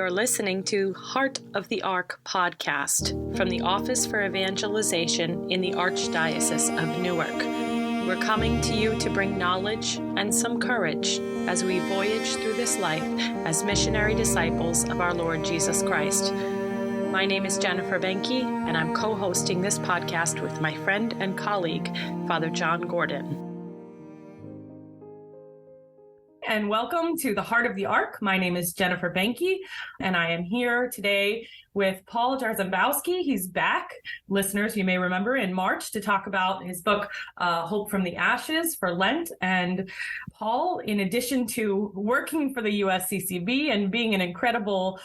You're listening to Heart of the Ark podcast from the Office for Evangelization in the Archdiocese of Newark. We're coming to you to bring knowledge and some courage as we voyage through this life as missionary disciples of our Lord Jesus Christ. My name is Jennifer Benke, and I'm co-hosting this podcast with my friend and colleague, Father John Gordon. And welcome to the Heart of the Ark. My name is Jennifer Benke, and I am here today with Paul Jarzembowski. He's back, listeners, you may remember, in March to talk about his book, Hope from the Ashes for Lent. And Paul, in addition to working for the USCCB and being an incredible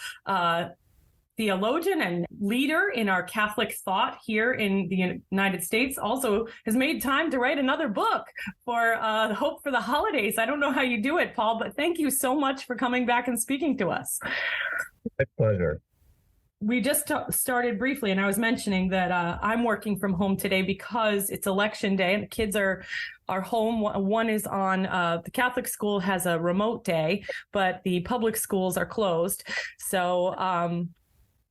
theologian and leader in our Catholic thought here in the United States, also has made time to write another book for Hope for the Holidays. I don't know how you do it, Paul, but thank you so much for coming back and speaking to us. My pleasure. We just started briefly, and I was mentioning that I'm working from home today because it's election day and the kids are home. One is on, the Catholic school has a remote day, but the public schools are closed. So,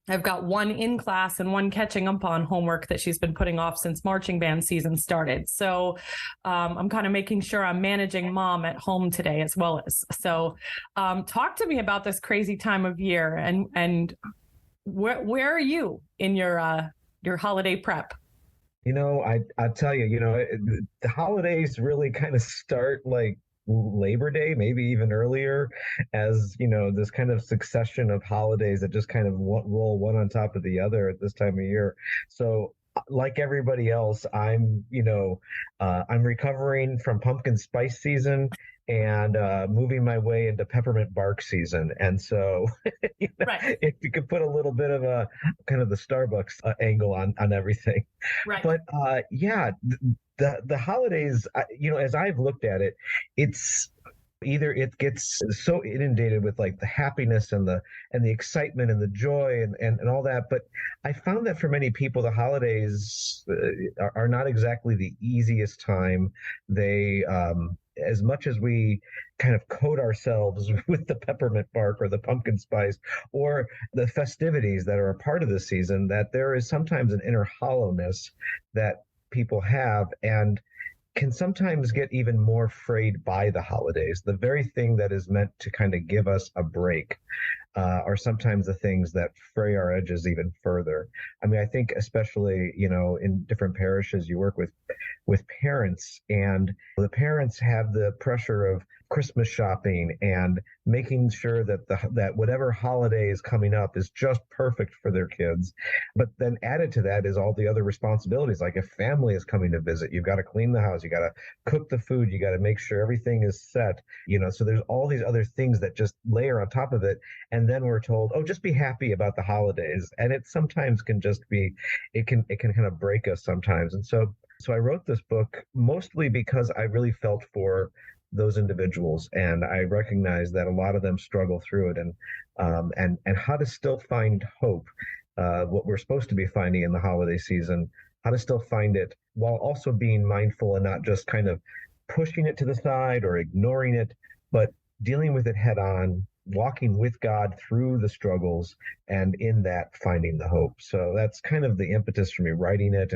I've got one in class and one catching up on homework that she's been putting off since marching band season started. So I'm kind of making sure I'm managing mom at home today as well as. So talk to me about this crazy time of year and where are you in your holiday prep? You know, I tell you, the holidays really kind of start like Labor Day, maybe even earlier, as this kind of succession of holidays that just kind of roll one on top of the other at this time of year. So like everybody else, I'm recovering from pumpkin spice season and moving my way into peppermint bark season. And so right. If you could put a little bit of a kind of the Starbucks angle on everything. Right. But the holidays, as I've looked at it, it's either it gets so inundated with like the happiness and the excitement and the joy and all that. But I found that for many people, the holidays are not exactly the easiest time. They, as much as we kind of coat ourselves with the peppermint bark or the pumpkin spice or the festivities that are a part of the season, that there is sometimes an inner hollowness that people have and can sometimes get even more frayed by the holidays. The very thing that is meant to kind of give us a break are sometimes the things that fray our edges even further. I mean, I think especially, in different parishes you work with parents, and the parents have the pressure of Christmas shopping and making sure that that whatever holiday is coming up is just perfect for their kids. But then added to that is all the other responsibilities. Like if family is coming to visit, you've got to clean the house, you got to cook the food, you got to make sure everything is set, so there's all these other things that just layer on top of it. And then we're told, oh, just be happy about the holidays. And it sometimes can just be, it can kind of break us sometimes. And so I wrote this book mostly because I really felt for those individuals, and I recognize that a lot of them struggle through it, and how to still find hope, what we're supposed to be finding in the holiday season, how to still find it while also being mindful and not just kind of pushing it to the side or ignoring it, but dealing with it head on, walking with God through the struggles, and in that finding the hope. So that's kind of the impetus for me writing it.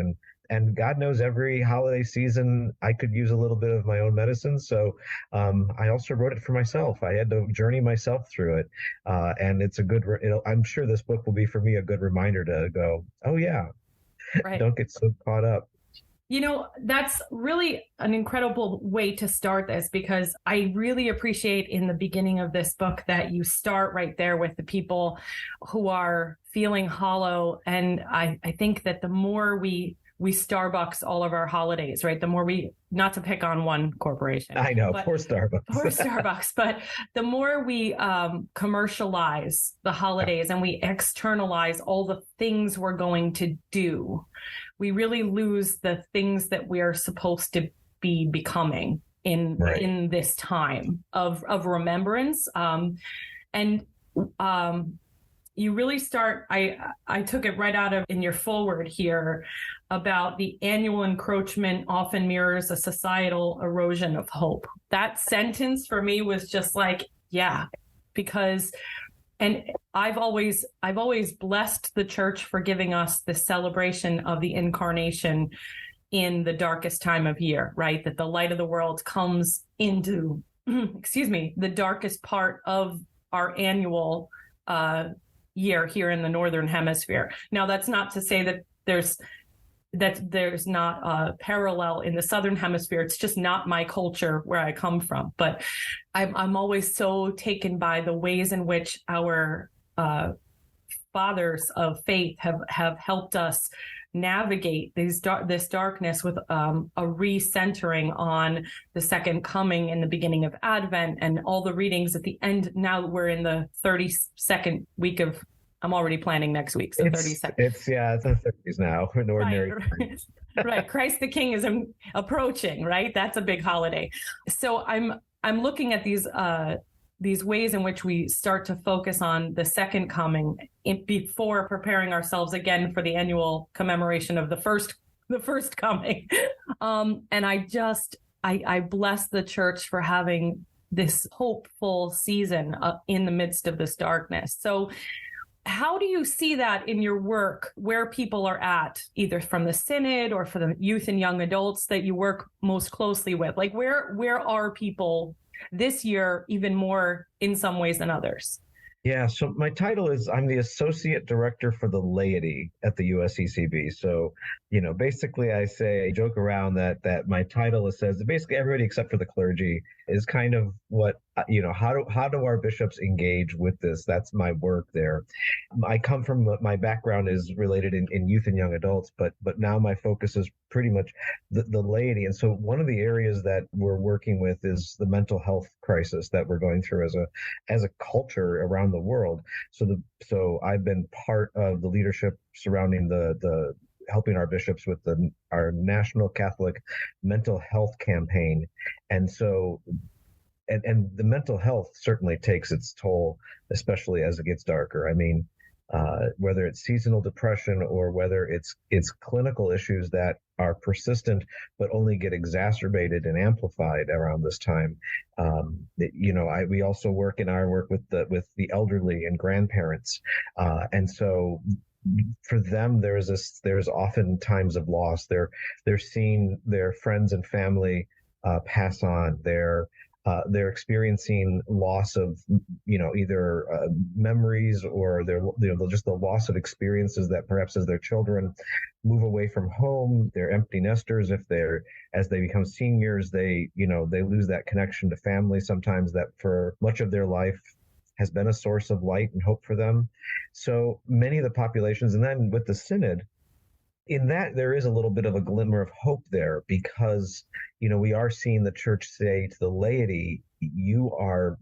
And God knows every holiday season I could use a little bit of my own medicine. So I also wrote it for myself. I had to journey myself through it. And it's I'm sure this book will be for me a good reminder to go, oh yeah, right. Don't get so caught up. That's really an incredible way to start this, because I really appreciate in the beginning of this book that you start right there with the people who are feeling hollow. And I think that the more we Starbucks all of our holidays, right? The more not to pick on one corporation. I know, poor Starbucks. Poor Starbucks. But the more we commercialize the holidays and we externalize all the things we're going to do, we really lose the things that we are supposed to be becoming in this time of remembrance. You really start, I took it right out of in your foreword here about the annual encroachment often mirrors a societal erosion of hope. That sentence for me was just like, yeah, because And I've always blessed the church for giving us the celebration of the incarnation in the darkest time of year, right? That the light of the world comes into, the darkest part of our annual year here in the Northern Hemisphere. Now, that's not to say that there's not a parallel in the Southern Hemisphere. It's just not my culture where I come from. But I'm always so taken by the ways in which our fathers of faith have helped us navigate this darkness with a recentering on the second coming and the beginning of Advent and all the readings at the end. Now we're in the 32nd week of, I'm already planning next week. So 32nd. It's the 30s now in ordinary. Right. Right. Christ the King is approaching, right? That's a big holiday. So I'm looking at these ways in which we start to focus on the second coming before preparing ourselves again for the annual commemoration of the first coming. And I bless the church for having this hopeful season in the midst of this darkness. So how do you see that in your work, where people are at, either from the Synod or for the youth and young adults that you work most closely with? Like where are people this year, even more in some ways than others? Yeah, so my title is I'm the Associate Director for the Laity at the USCCB. So, basically I joke around that my title says that basically everybody except for the clergy is kind of what, how do our bishops engage with this? That's my work there. I come from, my background is related in youth and young adults, but now my focus is pretty much the laity. And so one of the areas that we're working with is the mental health crisis that we're going through as a culture around the world. So I've been part of the leadership surrounding the helping our bishops with our National Catholic Mental Health Campaign. And so, and the mental health certainly takes its toll, especially as it gets darker. I mean, whether it's seasonal depression or whether it's clinical issues that are persistent but only get exacerbated and amplified around this time. We also work in our work with the elderly and grandparents, and so for them there's often times of loss. They're seeing their friends and family pass on. They're experiencing loss of, either memories or just the loss of experiences that perhaps as their children move away from home. They're empty nesters. As they become seniors, they lose that connection to family sometimes that for much of their life has been a source of light and hope for them. So many of the populations, and then with the Synod, in that there is a little bit of a glimmer of hope there, because we are seeing the church say to the laity, you are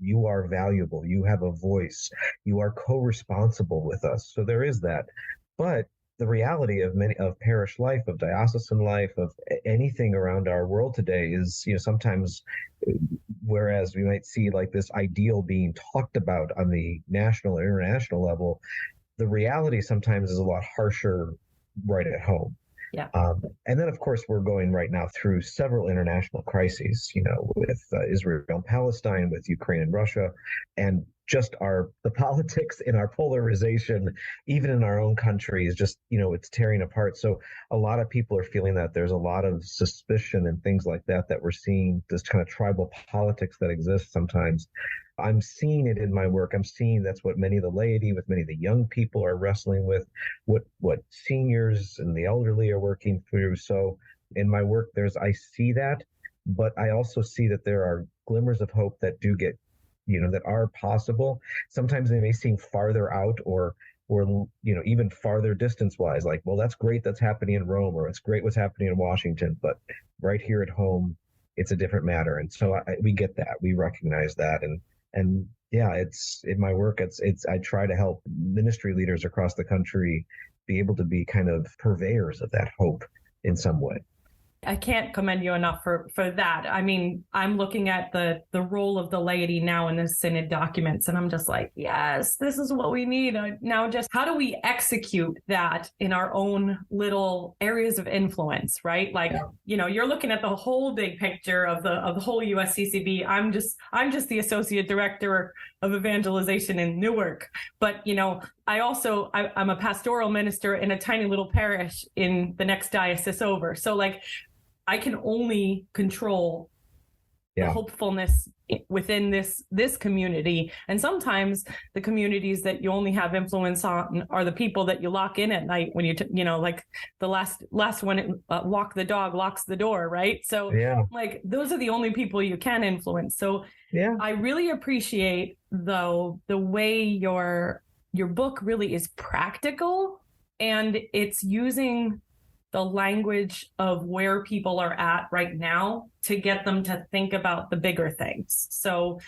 valuable, you have a voice, you are co-responsible with us. So there is that. But the reality of parish life, of diocesan life, of anything around our world today is, sometimes, whereas we might see like this ideal being talked about on the national or international level, the reality sometimes is a lot harsher right at home. Yeah. And then, of course, we're going right now through several international crises, with Israel and Palestine, with Ukraine and Russia, and just the politics and our polarization, even in our own country, is just, it's tearing apart. So a lot of people are feeling that there's a lot of suspicion and things like that we're seeing, this kind of tribal politics that exists sometimes. I'm seeing it in my work. I'm seeing that's what many of the laity, with many of the young people are wrestling with, what seniors and the elderly are working through. So in my work, I see that, but I also see that there are glimmers of hope that do get, that are possible. Sometimes they may seem farther out or even farther distance wise, like, well, that's great that's happening in Rome, or it's great what's happening in Washington, but right here at home, it's a different matter. And so we get that, we recognize that. And yeah, it's in my work, I try to help ministry leaders across the country be able to be kind of purveyors of that hope in some way. I can't commend you enough for that. I mean, I'm looking at the role of the laity now in the synod documents, and I'm just like, yes, this is what we need. Now, just how do we execute that in our own little areas of influence, right? Like, you're looking at the whole big picture of the whole USCCB. I'm just the associate director of evangelization in Newark, but I'm a pastoral minister in a tiny little parish in the next diocese over. So like, I can only control the hopefulness within this community. And sometimes the communities that you only have influence on are the people that you lock in at night when like the last one, walk the dog, locks the door, right? So like, those are the only people you can influence. So I really appreciate, though, the way your book really is practical, and it's using the language of where people are at right now to get them to think about the bigger things. So,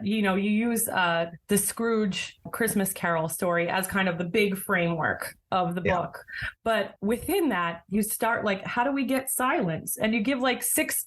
you use the Scrooge Christmas Carol story as kind of the big framework of the book. But within that, you start like, how do we get silence? And you give like six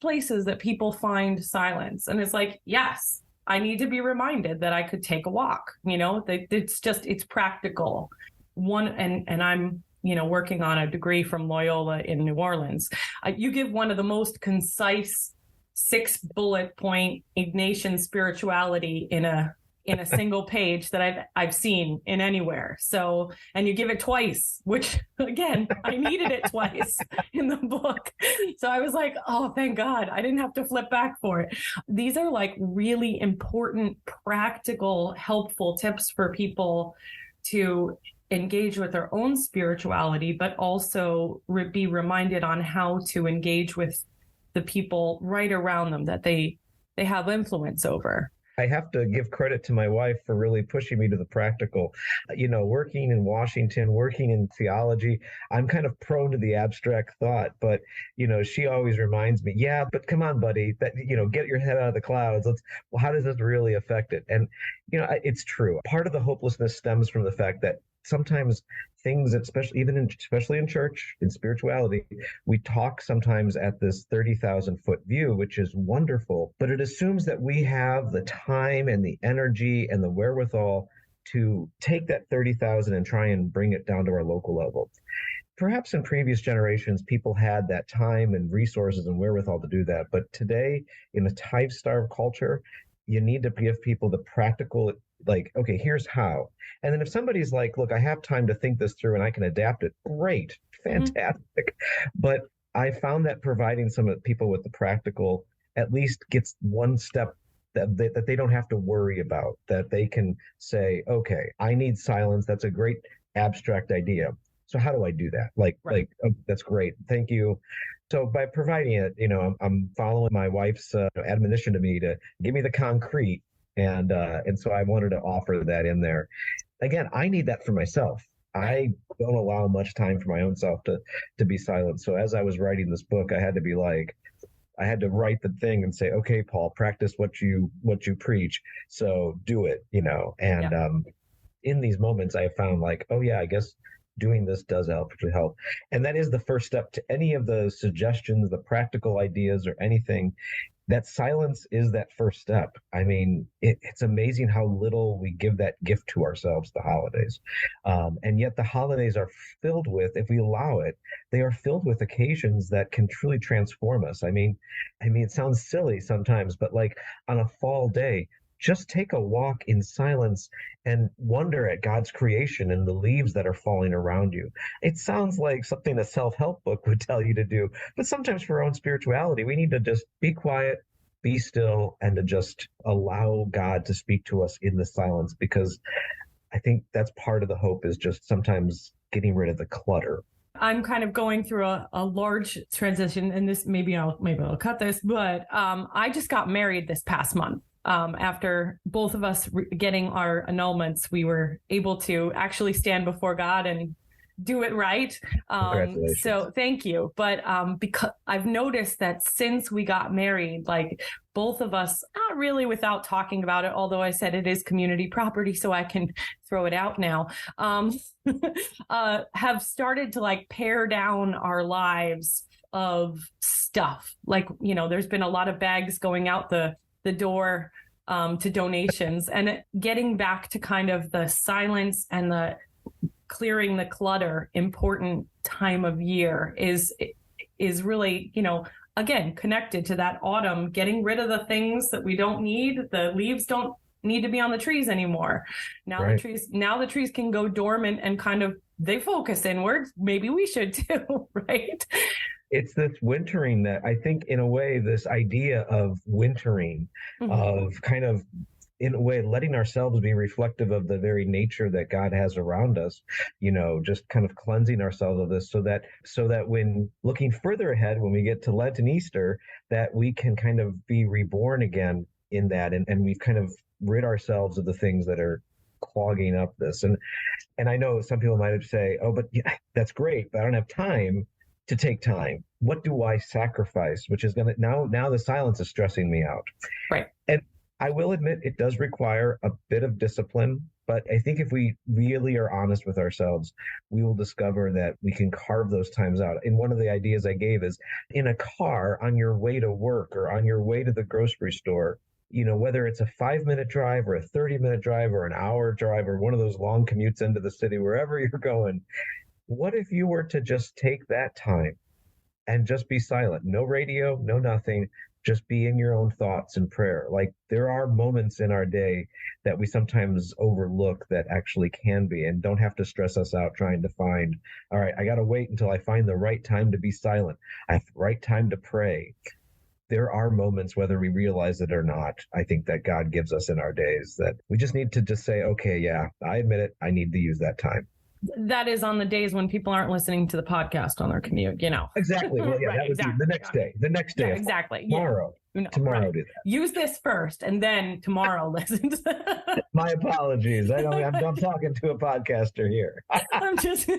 places that people find silence. And it's like, yes, I need to be reminded that I could take a walk. It's practical. And I'm working on a degree from Loyola in New Orleans. You give one of the most concise 6 bullet point Ignatian spirituality in a single page that I've seen in anywhere. So, and you give it twice, which again, I needed it twice in the book. So I was like, oh, thank God I didn't have to flip back for it. These are like really important, practical, helpful tips for people to engage with their own spirituality, but also be reminded on how to engage with the people right around them that they have influence over. I have to give credit to my wife for really pushing me to the practical. Working in Washington, working in theology, I'm kind of prone to the abstract thought, but, she always reminds me, but come on, buddy, that, get your head out of the clouds. How does this really affect it? And, it's true. Part of the hopelessness stems from the fact that sometimes things, especially in church, in spirituality, we talk sometimes at this 30,000 foot view, which is wonderful, but it assumes that we have the time and the energy and the wherewithal to take that 30,000 and try and bring it down to our local level. Perhaps in previous generations, people had that time and resources and wherewithal to do that. But today, in a time-starved culture, you need to give people the practical, like, okay, here's how. And then if somebody's like, look, I have time to think this through and I can adapt it, great, fantastic. But I found that providing some people with the practical at least gets one step that they don't have to worry about, that they can say, okay, I need silence. That's a great abstract idea. So how do I do that? Oh, that's great. Thank you. So by providing it, I'm following my wife's admonition to me to give me the concrete. And so I wanted to offer that in there. Again, I need that for myself. I don't allow much time for my own self to be silent. So as I was writing this book, I had to write the thing and say, okay, Paul, practice what you preach. So do it, And in these moments, I have found like, oh yeah, I guess doing this does help. And that is the first step to any of the suggestions, the practical ideas or anything. That silence is that first step. I mean, it's amazing how little we give that gift to ourselves, the holidays. And yet the holidays are filled with, if we allow it, they are filled with occasions that can truly transform us. I mean, it sounds silly sometimes, but like on a fall day, just take a walk in silence and wonder at God's creation and the leaves that are falling around you. It sounds like something a self-help book would tell you to do, but sometimes for our own spirituality, we need to just be quiet, be still, and to just allow God to speak to us in the silence, because I think that's part of the hope, is just sometimes getting rid of the clutter. I'm kind of going through a large transition, and this maybe I'll cut this, but I just got married this past month. After both of us getting our annulments, we were able to actually stand before God and do it right. Congratulations. So thank you. But because I've noticed that since we got married, like both of us, not really without talking about it, although I said it is community property, so I can throw it out now, have started to like pare down our lives of stuff. Like, there's been a lot of bags going out the door to donations, and getting back to kind of the silence and the clearing the clutter important time of year is really, again, connected to that autumn, getting rid of the things that we don't need. The leaves don't need to be on the trees anymore. Now right. the trees can go dormant and kind of, they focus inward. Maybe we should too, right? It's this wintering that I think, in a way, this idea of wintering, of kind of, in a way, letting ourselves be reflective of the very nature that God has around us, just kind of cleansing ourselves of this so that when looking further ahead, when we get to Lent and Easter, that we can kind of be reborn again in that. And we've kind of rid ourselves of the things that are clogging up this. And I know some people might say, oh, but yeah, that's great, but I don't have time to take time. What do I sacrifice? Which is going to, now the silence is stressing me out. Right. And I will admit it does require a bit of discipline, but I think if we really are honest with ourselves, we will discover that we can carve those times out. And one of the ideas I gave is, in a car on your way to work or on your way to the grocery store, whether it's a 5-minute drive or a 30-minute drive or an hour drive or one of those long commutes into the city, wherever you're going, what if you were to just take that time and just be silent? No radio, no nothing. Just be in your own thoughts and prayer. Like, there are moments in our day that we sometimes overlook that actually can be, and don't have to stress us out trying to find, all right, I got to wait until I find the right time to be silent. I have the right time to pray. There are moments, whether we realize it or not, I think that God gives us in our days that we just need to just say, okay, yeah, I admit it. I need to use that time. That is on the days when people aren't listening to the podcast on their commute, Exactly. Well, yeah, right, that would be the next day. The next day. Yeah, exactly. Tomorrow. Yeah. Tomorrow right. do that. Use this first, and then tomorrow listen. My apologies. I'm talking to a podcaster here. I'm just...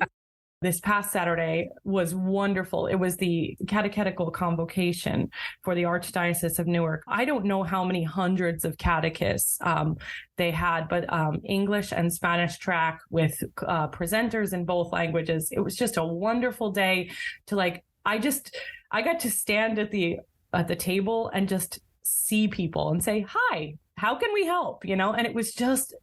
This past Saturday was wonderful. It was the catechetical convocation for the Archdiocese of Newark. I don't know how many hundreds of catechists they had, but English and Spanish track with presenters in both languages. It was just a wonderful day to I got to stand at the table and just see people and say, hi, how can we help? And it was just,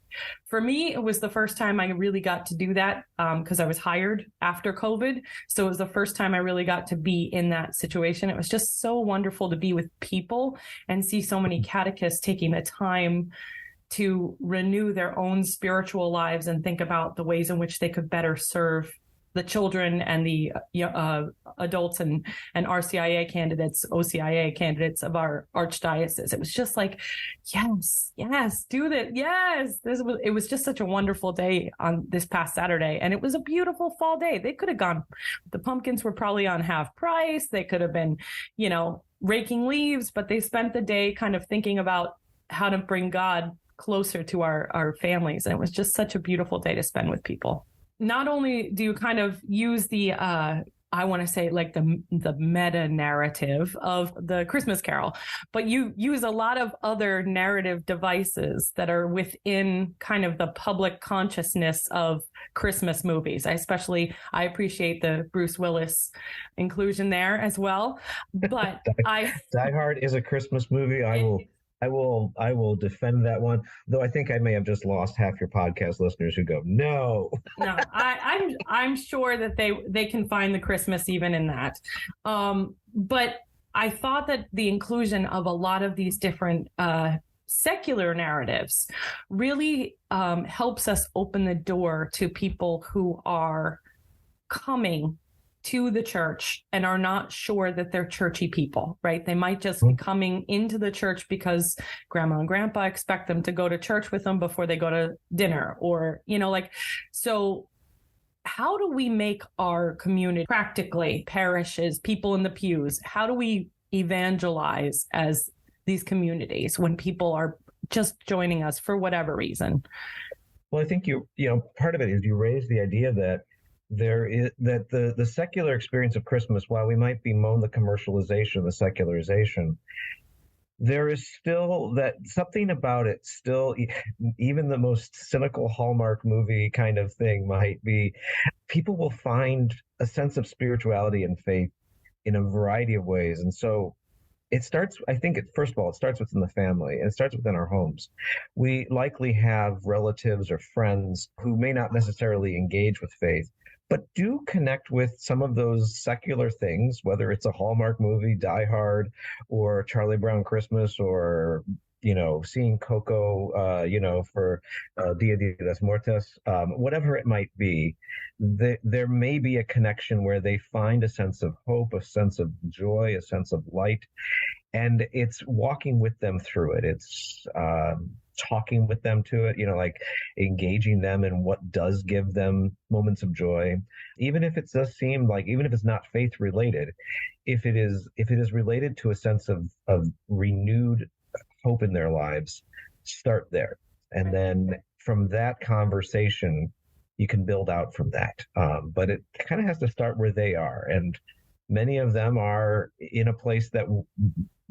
for me, it was the first time I really got to do that because I was hired after COVID. So it was the first time I really got to be in that situation. It was just so wonderful to be with people and see so many catechists taking the time to renew their own spiritual lives and think about the ways in which they could better serve the children and the adults and RCIA candidates, OCIA candidates of our archdiocese. It was just like, yes, do that. Yes. It was just such a wonderful day on this past Saturday. And it was a beautiful fall day. They could have gone, the pumpkins were probably on half price. They could have been, raking leaves, but they spent the day kind of thinking about how to bring God closer to our families. And it was just such a beautiful day to spend with people. Not only do you kind of use the, I want to say like the meta narrative of the Christmas Carol, but you use a lot of other narrative devices that are within kind of the public consciousness of Christmas movies. I appreciate the Bruce Willis inclusion there as well. But Die Hard is a Christmas movie. I will defend that one, though I think I may have just lost half your podcast listeners who go, no. No, I'm sure that they can find the Christmas even in that. But I thought that the inclusion of a lot of these different secular narratives really helps us open the door to people who are coming to the church and are not sure that they're churchy people, right? They might just be coming into the church because grandma and grandpa expect them to go to church with them before they go to dinner, or, so how do we make our community, practically parishes, people in the pews, how do we evangelize as these communities when people are just joining us for whatever reason? Well, I think part of it is you raise the idea that there is that the secular experience of Christmas, while we might bemoan the commercialization, the secularization, there is still that something about it still, even the most cynical Hallmark movie kind of thing might be, people will find a sense of spirituality and faith in a variety of ways. And so it starts, I think, first of all, it starts within the family, and it starts within our homes. We likely have relatives or friends who may not necessarily engage with faith, but do connect with some of those secular things, whether it's a Hallmark movie, Die Hard, or Charlie Brown Christmas, or seeing Coco, for Dia de los Muertos, whatever it might be. There may be a connection where they find a sense of hope, a sense of joy, a sense of light, and it's walking with them through it. It's talking with them to it, like engaging them in what does give them moments of joy, even if it does seem like, even if it's not faith related, if it is related to a sense of renewed hope in their lives, start there. And then from that conversation, you can build out from that. But it kind of has to start where they are. And many of them are in a place that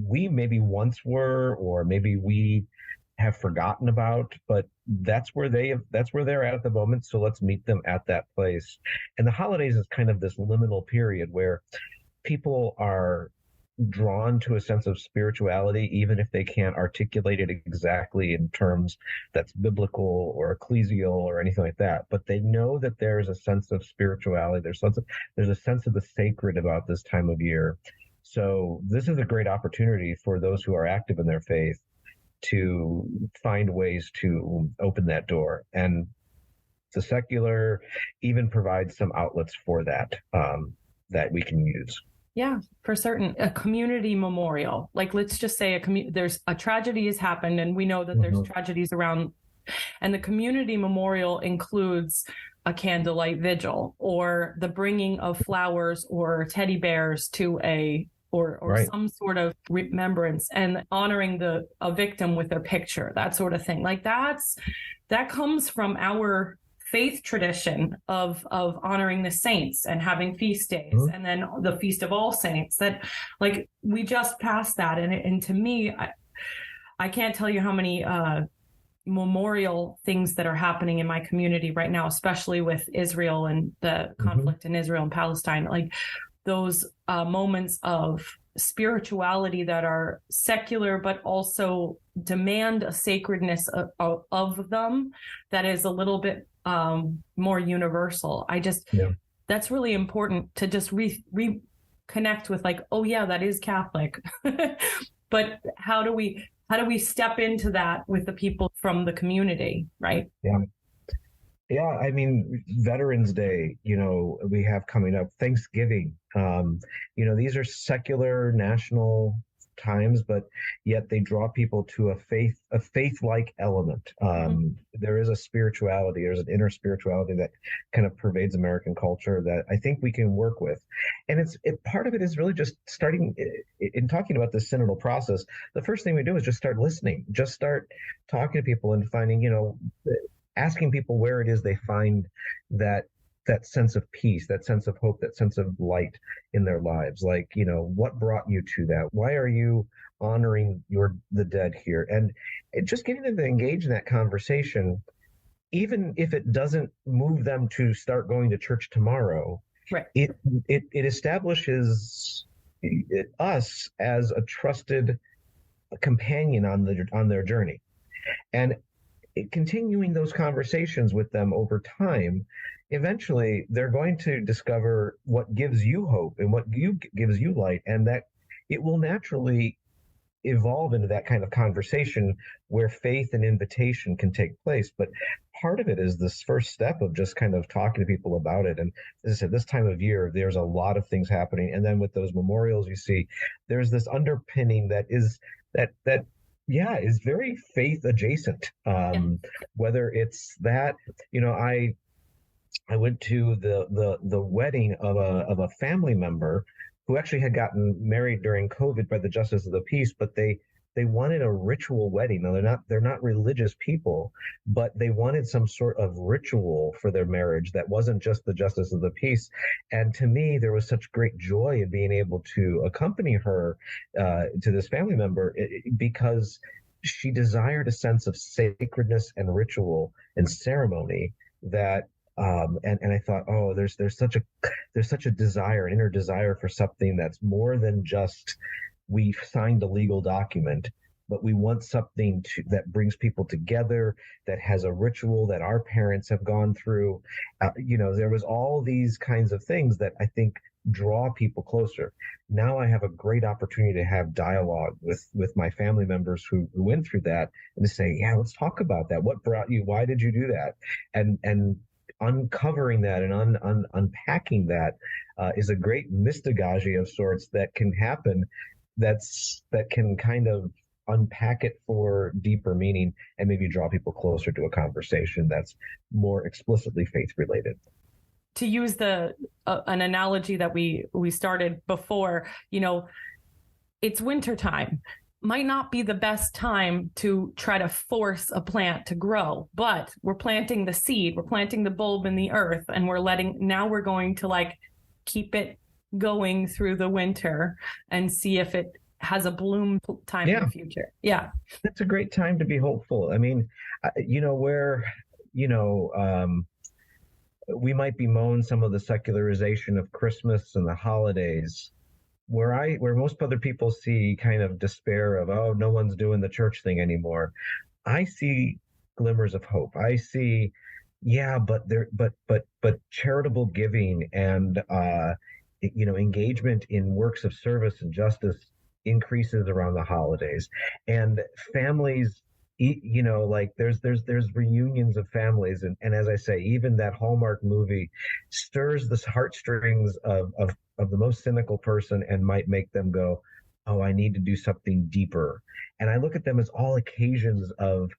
we maybe once were, or maybe we have forgotten about, but that's where they're at the moment. So let's meet them at that place. And the holidays is kind of this liminal period where people are drawn to a sense of spirituality, even if they can't articulate it exactly in terms that's biblical or ecclesial or anything like that. But they know that there's a sense of spirituality. There's a sense of the sacred about this time of year. So this is a great opportunity for those who are active in their faith to find ways to open that door. And the secular even provides some outlets for that, that we can use. Yeah, for certain. A community memorial, like let's just say there's a tragedy has happened, and we know that there's tragedies around, and the community memorial includes a candlelight vigil or the bringing of flowers or teddy bears to or right. Some sort of remembrance, and honoring a victim with their picture, that sort of thing. Like that comes from our faith tradition of honoring the saints and having feast days, and then the Feast of All Saints, that like we just passed that. And to me, I can't tell you how many memorial things that are happening in my community right now, especially with Israel and the conflict in Israel and Palestine, like those moments of spirituality that are secular, but also demand a sacredness of them that is a little bit more universal. That's really important to just reconnect with, like, oh yeah, that is Catholic. But how do we step into that with the people from the community, right? Yeah, I mean, Veterans Day, we have coming up, Thanksgiving, these are secular national times, but yet they draw people to a faith-like element. There is a spirituality, there's an inner spirituality that kind of pervades American culture that I think we can work with. And part of it is really just starting in talking about this synodal process. The first thing we do is just start listening, just start talking to people and finding, asking people where it is they find that sense of peace, that sense of hope, that sense of light in their lives. Like, what brought you to that? Why are you honoring the dead here? And just getting them to engage in that conversation, even if it doesn't move them to start going to church tomorrow, right. It establishes us as a trusted companion on their journey. And continuing those conversations with them over time, eventually they're going to discover what gives you hope and what gives you light, and that it will naturally evolve into that kind of conversation where faith and invitation can take place. But part of it is this first step of just kind of talking to people about it. And as I said, this time of year, there's a lot of things happening. And then with those memorials, you see, there's this underpinning that is very faith adjacent. Whether it's that, I went to the wedding of a family member who actually had gotten married during COVID by the Justice of the Peace, but they they wanted a ritual wedding. Now they're not religious people, but they wanted some sort of ritual for their marriage that wasn't just the justice of the peace. And to me, there was such great joy in being able to accompany her to this family member because she desired a sense of sacredness and ritual and ceremony that and I thought, oh, there's such a desire, an inner desire for something that's more than just we've signed a legal document, but we want something that brings people together, that has a ritual that our parents have gone through. There was all these kinds of things that I think draw people closer. Now I have a great opportunity to have dialogue with my family members who went through that, and to say, yeah, let's talk about that. What brought you? Why did you do that? And uncovering that and unpacking that is a great mystagogy of sorts that can happen. That can kind of unpack it for deeper meaning and maybe draw people closer to a conversation that's more explicitly faith related. To use an analogy that we started before, it's wintertime. Might not be the best time to try to force a plant to grow, but we're planting the seed, we're planting the bulb in the earth, and now we're going to keep it going through the winter and see if it has a bloom time in the future. Yeah. That's a great time to be hopeful. I mean, we might bemoan some of the secularization of Christmas and the holidays, where most other people see kind of despair of, oh, no one's doing the church thing anymore. I see glimmers of hope. I see, but charitable giving and engagement in works of service and justice increases around the holidays, and families, there's reunions of families, and as I say, even that Hallmark movie stirs the heartstrings of the most cynical person and might make them go, oh, I need to do something deeper. And I look at them as all occasions of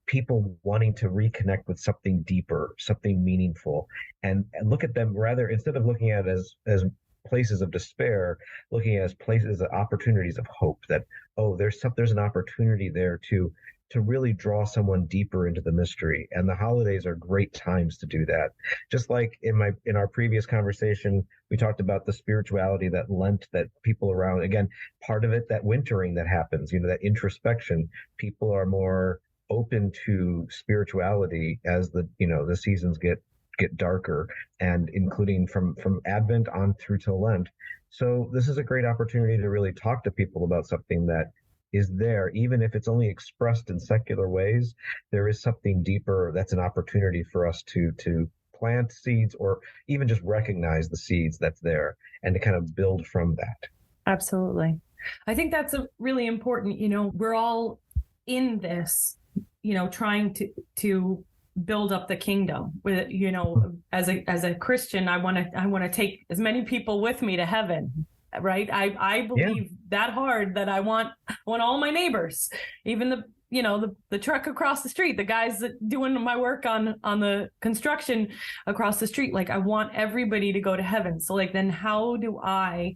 people wanting to reconnect with something deeper, something meaningful, and look at them rather, instead of looking at it as places of despair, looking at it as places, opportunities of hope, that, oh, there's an opportunity there to really draw someone deeper into the mystery. And the holidays are great times to do that. Just like in our previous conversation, we talked about the spirituality, that Lent, that people around, again, part of it, that wintering that happens, that introspection. People are more open to spirituality as the seasons get darker, and including from Advent on through to Lent. So this is a great opportunity to really talk to people about something that is there, even if it's only expressed in secular ways. There is something deeper that's an opportunity for us to plant seeds, or even just recognize the seeds that's there, and to kind of build from that. Absolutely. I think that's a really important, we're all in this, trying to build up the kingdom with, as a Christian, I want to take as many people with me to heaven. Right. I believe that hard that I want all my neighbors, even the truck across the street, the guys that doing my work on the construction across the street. I want everybody to go to heaven. So then how do I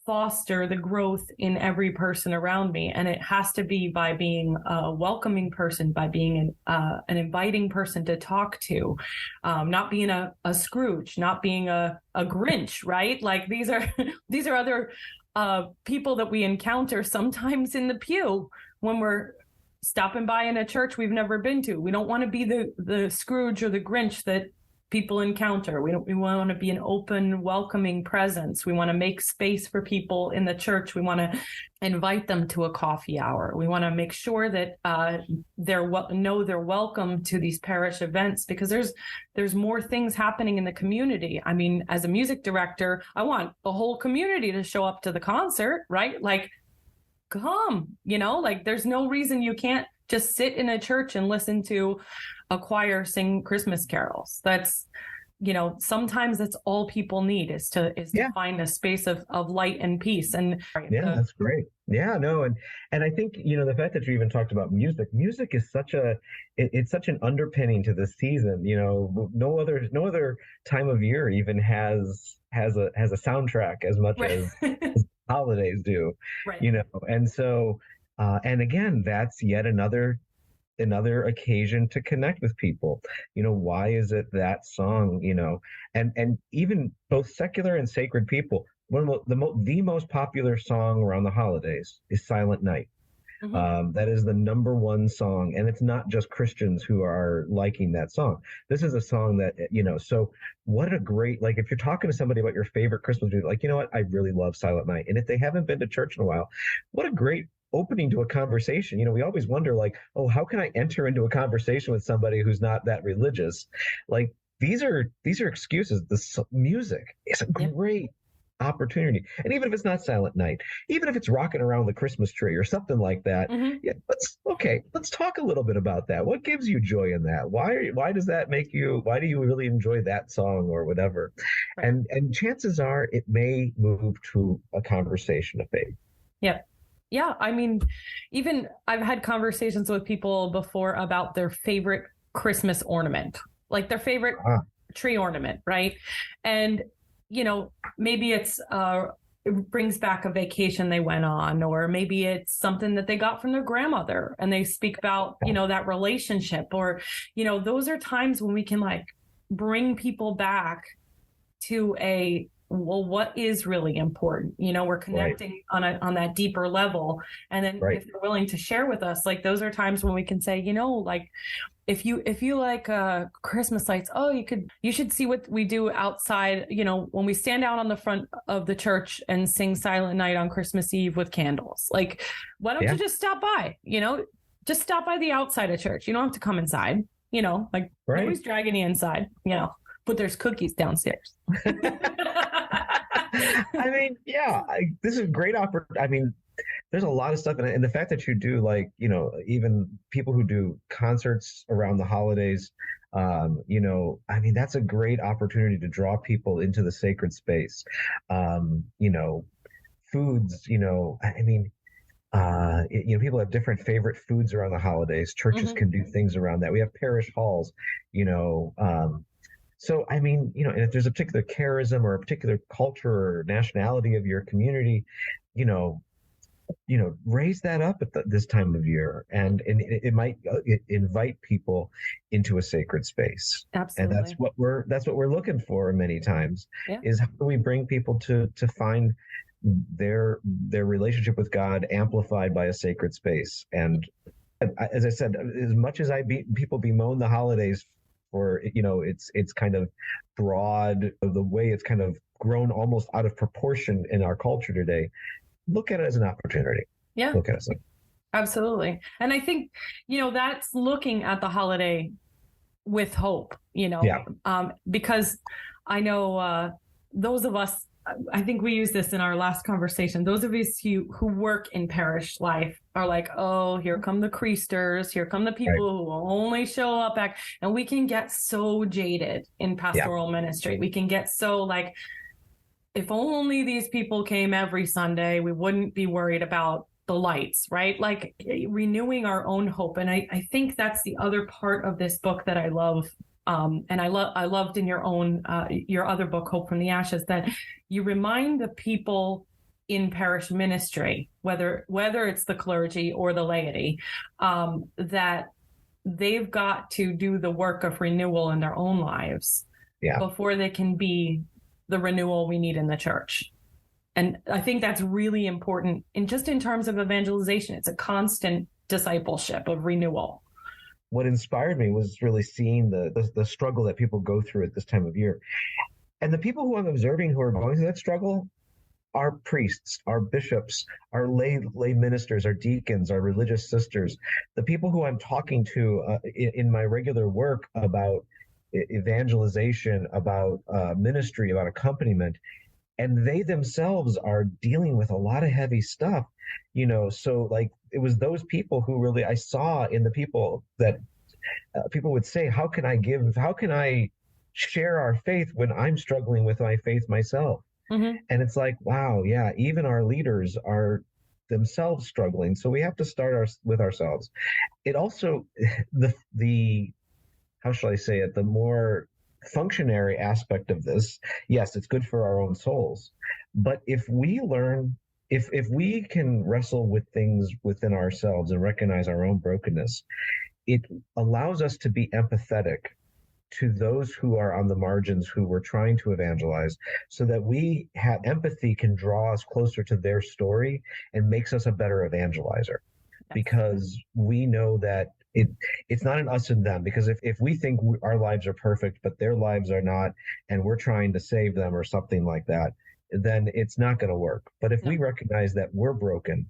foster the growth in every person around me? And it has to be by being a welcoming person, by being an inviting person to talk to, not being a Scrooge, not being a Grinch, right? These are other people that we encounter sometimes in the pew when we're stopping by in a church we've never been to. We don't want to be the Scrooge or the Grinch that people encounter. We want to be an open, welcoming presence. We want to make space for people in the church. We want to invite them to a coffee hour. We want to make sure that they're welcome to these parish events, because there's more things happening in the community. I mean, as a music director, I want the whole community to show up to the concert, right? Come, there's no reason you can't just sit in a church and listen to a choir sing Christmas carols. That's, sometimes that's all people need is to find a space of light and peace. And that's great. Yeah, no. And I think, the fact that you even talked about music is it's such an underpinning to the season. No other time of year even has a soundtrack as much as holidays do, right. And so And again, that's yet another occasion to connect with people. Why is it that song? And even both secular and sacred people, one of the most popular song around the holidays is Silent Night. Mhm. That is the number one song, and it's not just Christians who are liking that song. This is a song that, so what a great, like, if you're talking to somebody about your favorite Christmas music, like, you know what, I really love Silent Night. And if they haven't been to church in a while, what a great opening to a conversation. We always wonder, like, oh, how can I enter into a conversation with somebody who's not that religious? Like, these are excuses. Music is a Yeah. great opportunity. And even if it's not Silent Night, even if it's rocking around the Christmas tree or something like that, Hmm. yeah, let's talk a little bit about that. What gives you joy in that? Why does that make you, why do you really enjoy that song or whatever? Right. And chances are it may move to a conversation of faith. Yeah. Yeah. I mean, even I've had conversations with people before about their favorite Christmas ornament, like their favorite Ah, tree ornament, right? And, maybe it brings back a vacation they went on, or maybe it's something that they got from their grandmother and they speak about, that relationship, or, those are times when we can like bring people back to what is really important. We're right, connecting on that deeper level. And then right. if they're willing to share with us, like those are times when we can say, like, if you like Christmas lights, oh, you should see what we do outside, when we stand out on the front of the church and sing Silent Night on Christmas Eve with candles. Like, why don't Yeah, you just stop by, just stop by the outside of church. You don't have to come inside, like right. nobody's dragging you inside, but there's cookies downstairs. I mean, yeah, this is a great opportunity. I mean, there's a lot of stuff in it. And the fact that you do, like, even people who do concerts around the holidays, I mean, that's a great opportunity to draw people into the sacred space. Foods, I mean, people have different favorite foods around the holidays. Churches Hmm. can do things around that. We have parish halls, you know, so, I mean, and if there's a particular charism or a particular culture or nationality of your community, you know, raise that up at this time of year, and it might invite people into a sacred space. And Absolutely. that's what we're looking for many times, Yeah. is how do we bring people to find their relationship with God amplified by a sacred space. And as I said, as much as people bemoan the holidays for, it's kind of broad, the way it's kind of grown almost out of proportion in our culture today. Look at it as an opportunity. Yeah. Look at it as Absolutely. And I think, that's looking at the holiday with hope, yeah, because I know those of us, I think we used this in our last conversation. Those of us who work in parish life are like, oh, here come the creasters, here come the right, people who will only show up back. And we can get so jaded in yeah, pastoral ministry. We can get so like, if only these people came every Sunday, we wouldn't be worried about the lights, right? Like renewing our own hope. And I think that's the other part of this book that I love. And I loved in your other book, Hope from the Ashes, that you remind the people in parish ministry, whether it's the clergy or the laity, that they've got to do the work of renewal in their own lives yeah. before they can be the renewal we need in the church. And I think that's really important in terms of evangelization. It's a constant discipleship of renewal. What inspired me was really seeing the struggle that people go through at this time of year. And the people who I'm observing who are going through that struggle are priests, are bishops, are lay ministers, are deacons, are religious sisters. The people who I'm talking to in my regular work about evangelization, about ministry, about accompaniment, and they themselves are dealing with a lot of heavy stuff, so like it was those people who really I saw in the people that people would say, how can I share our faith when I'm struggling with my faith myself? Mm-hmm. And it's like, wow, yeah, even our leaders are themselves struggling, so we have to start with ourselves. It also the how shall I say it, the more functionary aspect of this, yes, it's good for our own souls. But if we learn if we can wrestle with things within ourselves and recognize our own brokenness, it allows us to be empathetic to those who are on the margins who we're trying to evangelize, so that we have empathy can draw us closer to their story and makes us a better evangelizer. Because we know that it's not an us and them, because if we think our lives are perfect but their lives are not, and we're trying to save them or something like that, then it's not going to work. But if we recognize that we're broken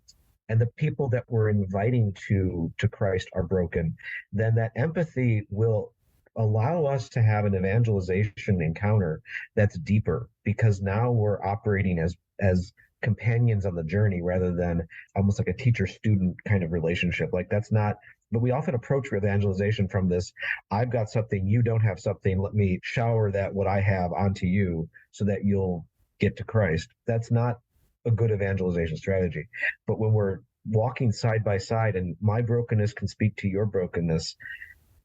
and the people that we're inviting to Christ are broken, then that empathy will allow us to have an evangelization encounter that's deeper, because now we're operating as companions on the journey rather than almost like a teacher-student kind of relationship. Like that's not, but we often approach evangelization from this, I've got something, you don't have something, let me shower that what I have onto you so that you'll get to Christ. That's not a good evangelization strategy. But when we're walking side by side and my brokenness can speak to your brokenness,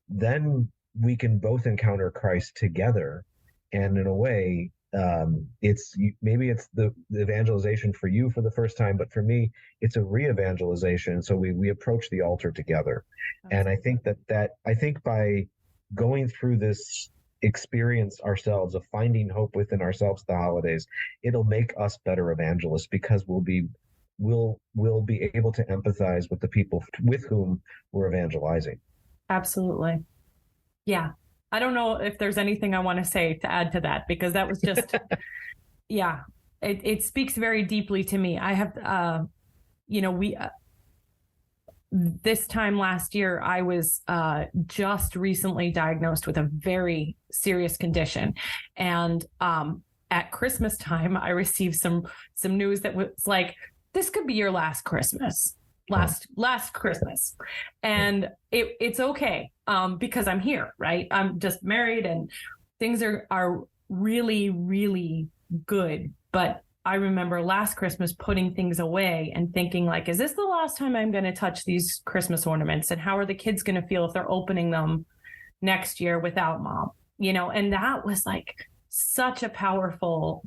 then we can both encounter Christ together. And in a way, maybe it's the evangelization for you for the first time, but for me, it's a re-evangelization. So we approach the altar together. And I think I think by going through this experience ourselves of finding hope within ourselves the holidays, it'll make us better evangelists, because we'll be able to empathize with the people with whom we're evangelizing. Absolutely. Yeah. I don't know if there's anything I want to say to add to that, because that was just, yeah, it speaks very deeply to me. I have, this time last year, I was just recently diagnosed with a very serious condition. And at Christmas time, I received some news that was like, this could be your last Christmas. Last Christmas. And it's okay, because I'm here, right? I'm just married and things are really, really good. But I remember last Christmas putting things away and thinking like, is this the last time I'm going to touch these Christmas ornaments? And how are the kids going to feel if they're opening them next year without mom? And that was like such a powerful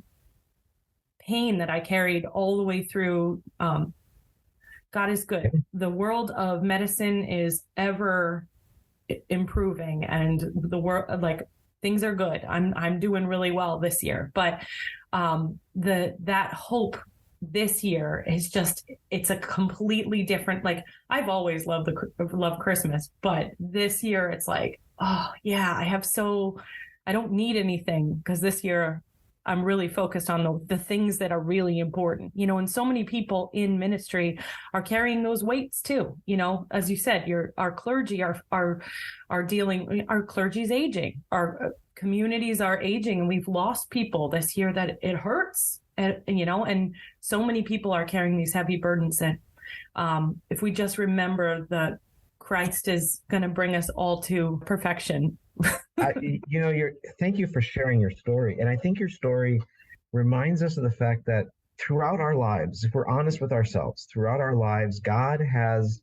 pain that I carried all the way through. God is good. The world of medicine is ever improving, and the world, like, things are good. I'm doing really well this year, but that hope this year is just, it's a completely different, like, I've always loved Christmas, but this year it's like, oh yeah, I don't need anything, because this year I'm really focused on the things that are really important, and so many people in ministry are carrying those weights too. As you said, our clergy are dealing, our clergy's aging, our communities are aging, and we've lost people this year that it hurts, and so many people are carrying these heavy burdens that, if we just remember that Christ is going to bring us all to perfection. Thank you for sharing your story. And I think your story reminds us of the fact that throughout our lives, if we're honest with ourselves, throughout our lives, God has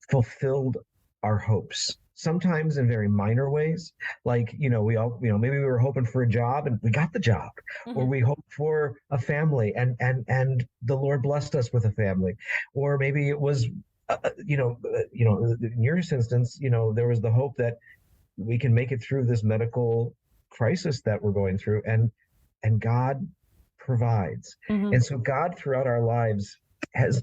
fulfilled our hopes, sometimes in very minor ways. Like, we all, maybe we were hoping for a job and we got the job, or we hoped for a family and the Lord blessed us with a family, or maybe it was, in your instance, there was the hope that we can make it through this medical crisis that we're going through, and God provides. And so God throughout our lives has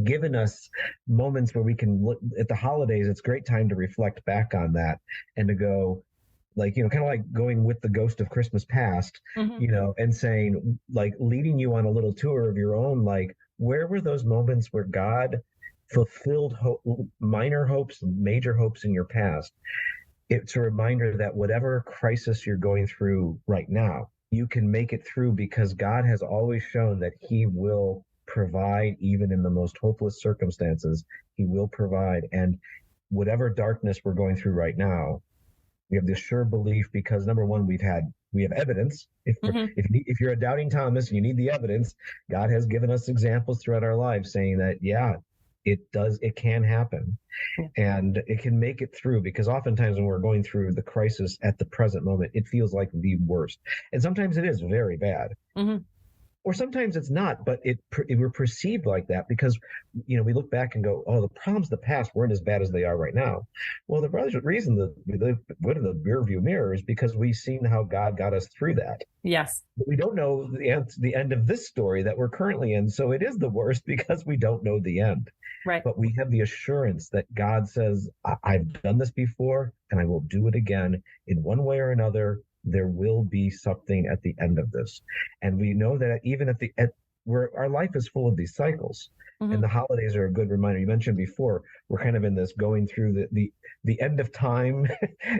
given us moments where we can look at the holidays. It's a great time to reflect back on that and to go, like, kind of like going with the ghost of Christmas past, and saying, like, leading you on a little tour of your own, like, where were those moments where God fulfilled minor hopes, major hopes in your past? It's a reminder that whatever crisis you're going through right now, you can make it through, because God has always shown that he will provide, even in the most hopeless circumstances. He will provide. And whatever darkness we're going through right now, we have this sure belief, because number one, we have evidence. If you're a doubting Thomas, you need the evidence. God has given us examples throughout our lives saying that, yeah, it can happen, and it can make it through, because oftentimes when we're going through the crisis at the present moment, it feels like the worst. And sometimes it is very bad. or sometimes it's not, but we're perceived like that because, we look back and go, oh, the problems of the past weren't as bad as they are right now. Well, the reason that we live in the rear view mirror is because we've seen how God got us through that. Yes. But we don't know the end of this story that we're currently in. So it is the worst because we don't know the end. Right. But we have the assurance that God says, I've done this before and I will do it again in one way or another. There will be something at the end of this. And we know that even where our life is full of these cycles, and the holidays are a good reminder. You mentioned before, we're kind of in this going through the end of time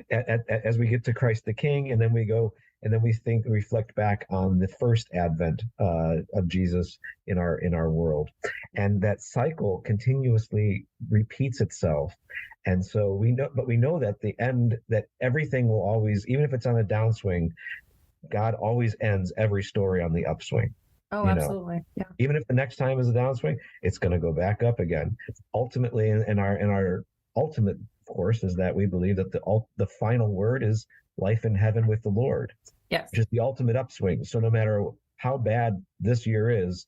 as we get to Christ the King, and then we go, and then we reflect back on the first advent of Jesus in our world. And that cycle continuously repeats itself. And so we know that the end, that everything will always, even if it's on a downswing, God always ends every story on the upswing. Oh, absolutely. Yeah. Even if the next time is a downswing, it's going to go back up again. Ultimately, and our ultimate, of course, is that we believe that the final word is life in heaven with the Lord. Yes. Which is the ultimate upswing. So no matter how bad this year is,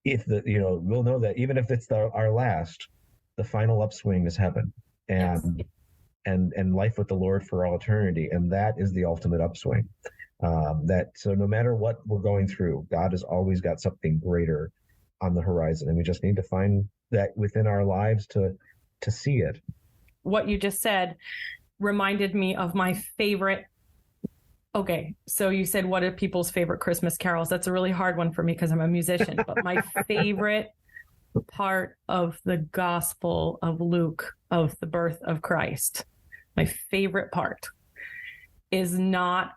we'll know that even if it's our last, the final upswing is heaven and life with the Lord for all eternity. And that is the ultimate upswing. So no matter what we're going through, God has always got something greater on the horizon. And we just need to find that within our lives to see it. What you just said reminded me of my favorite. Okay, so you said, what are people's favorite Christmas carols? That's a really hard one for me because I'm a musician, but my favorite part of the Gospel of Luke of the birth of Christ, my favorite part is not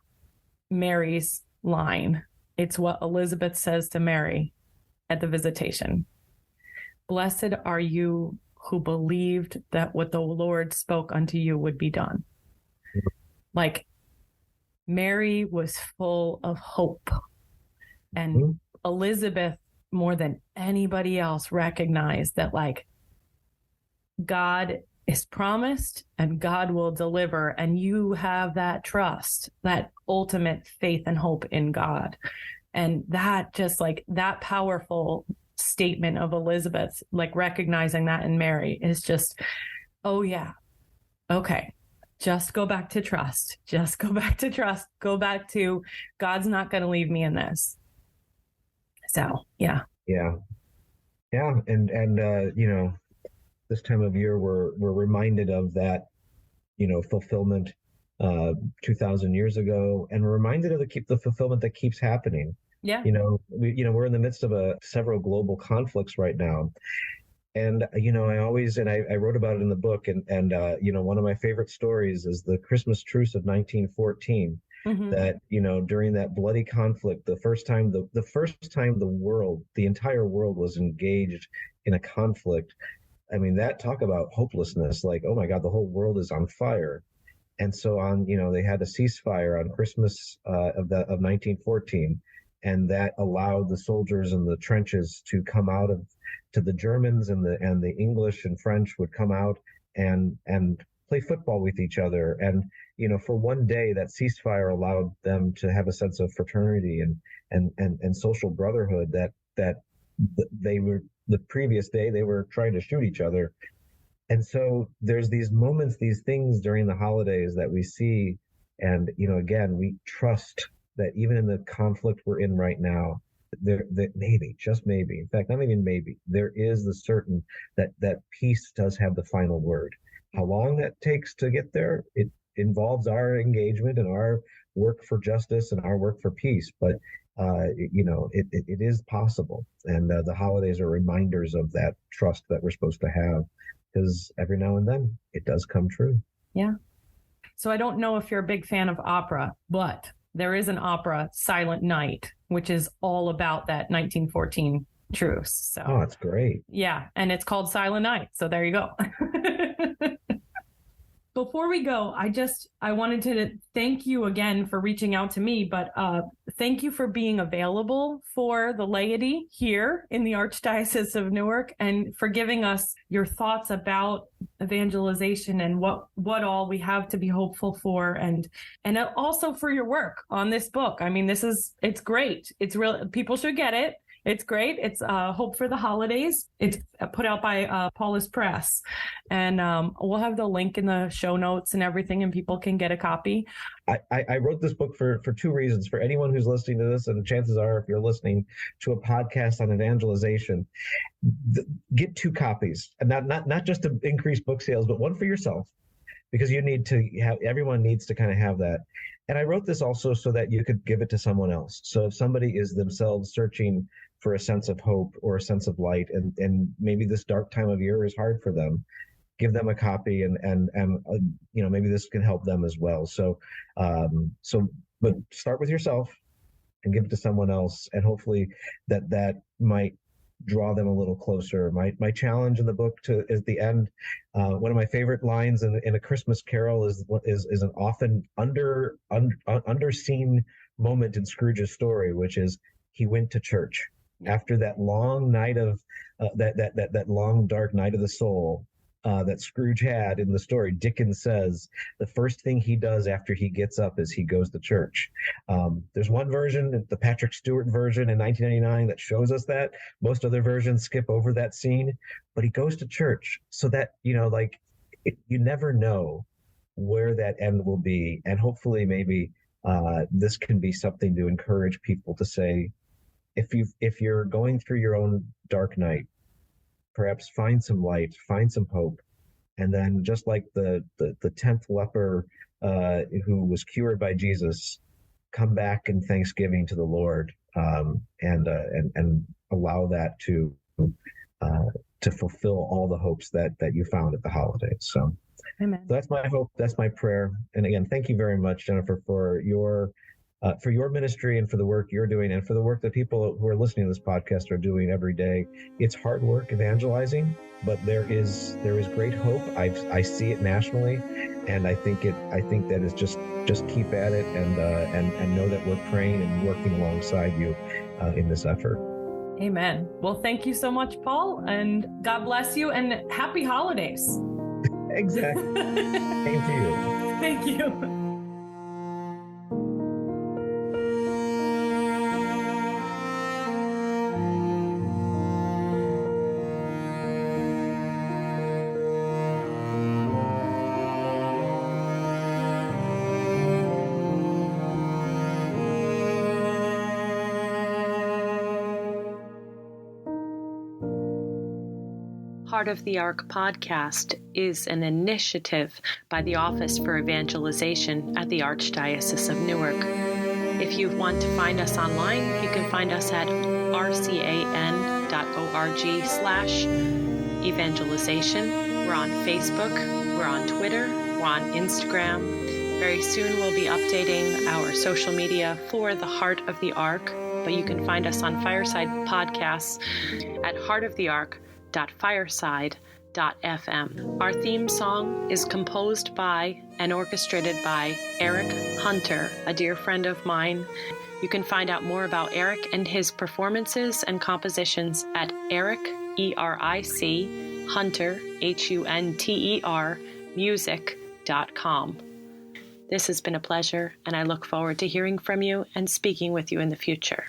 Mary's line. It's what Elizabeth says to Mary at the visitation. Blessed are you who believed that what the Lord spoke unto you would be done. Like, Mary was full of hope, and Elizabeth, more than anybody else, recognized that, like, God is promised and God will deliver, and you have that trust, that ultimate faith and hope in God. And that just, like, that powerful statement of Elizabeth, like, recognizing that in Mary is just, oh yeah, okay. Just go back to trust. Just go back to trust. Go back to God's not going to leave me in this. So, yeah. Yeah. Yeah. And this time of year, we're reminded of that, fulfillment 2,000 years ago. And we're reminded of the fulfillment that keeps happening. Yeah. We're in the midst of several global conflicts right now. And, I wrote about it in the book, and one of my favorite stories is the Christmas truce of 1914, that, during that bloody conflict, the first time the entire world was engaged in a conflict. I mean, that, talk about hopelessness, like, oh my God, the whole world is on fire. And so they had a ceasefire on Christmas of 1914, and that allowed the soldiers in the trenches to come out to the Germans, and the English and French would come out and play football with each other. And, for one day, that ceasefire allowed them to have a sense of fraternity and social brotherhood that they were, the previous day, they were trying to shoot each other. And so there's these moments, these things during the holidays that we see. And, again, we trust that even in the conflict we're in right now, that maybe, just maybe, in fact, not even maybe, there is the certain that peace does have the final word. How long that takes to get there, it involves our engagement and our work for justice and our work for peace. But it is possible, and the holidays are reminders of that trust that we're supposed to have, because every now and then it does come true. Yeah. So I don't know if you're a big fan of opera, but there is an opera, Silent Night, which is all about that 1914 truce. So, oh, it's great. Yeah, and it's called Silent Night. So there you go. Before we go, I wanted to thank you again for reaching out to me, but thank you for being available for the laity here in the Archdiocese of Newark, and for giving us your thoughts about evangelization and what all we have to be hopeful for, and also for your work on this book. I mean, it's great. It's real. People should get it. It's great. It's Hope for the Holidays. It's put out by Paulist Press. And we'll have the link in the show notes and everything, and people can get a copy. I wrote this book for two reasons. For anyone who's listening to this, and chances are if you're listening to a podcast on evangelization, get 2 copies. And not just to increase book sales, but one for yourself, because everyone needs to kind of have that. And I wrote this also so that you could give it to someone else. So if somebody is themselves searching for a sense of hope or a sense of light, and maybe this dark time of year is hard for them, give them a copy, and maybe this can help them as well. But start with yourself and give it to someone else, and hopefully that might draw them a little closer. My challenge in the book is at the end. One of my favorite lines in A Christmas Carol is an often underseen moment in Scrooge's story, which is he went to church after that long night of that long dark night of the soul that Scrooge had in the story. Dickens says the first thing he does after he gets up is he goes to church. There's one version, the Patrick Stewart version in 1999, that shows us that. Most other versions skip over that scene, but he goes to church so that, you never know where that end will be. And hopefully maybe this can be something to encourage people to say, if you're going through your own dark night, perhaps find some light, find some hope, and then just like the 10th leper who was cured by Jesus, come back in thanksgiving to the Lord, and allow that to fulfill all the hopes that you found at the holidays. So, Amen. So that's my hope. That's my prayer. And again, thank you very much, Jennifer, for your ministry and for the work you're doing, and for the work that people who are listening to this podcast are doing every day. It's hard work evangelizing, but there is great hope. I see it nationally, and I think that is just keep at it, and know that we're praying and working alongside you in this effort. Amen. Well, thank you so much, Paul, and God bless you, and happy holidays. Exactly. Same to you. Thank you. Heart of the Ark podcast is an initiative by the Office for Evangelization at the Archdiocese of Newark. If you want to find us online, you can find us at rcan.org/evangelization. We're on Facebook, we're on Twitter, we're on Instagram. Very soon we'll be updating our social media for the Heart of the Ark, but you can find us on Fireside Podcasts at heartoftheark.fireside.fm. Our theme song is composed by and orchestrated by Eric Hunter, a dear friend of mine. You can find out more about Eric and his performances and compositions at Eric, E-R-I-C, Hunter, H-U-N-T-E-R, music.com. This has been a pleasure, and I look forward to hearing from you and speaking with you in the future.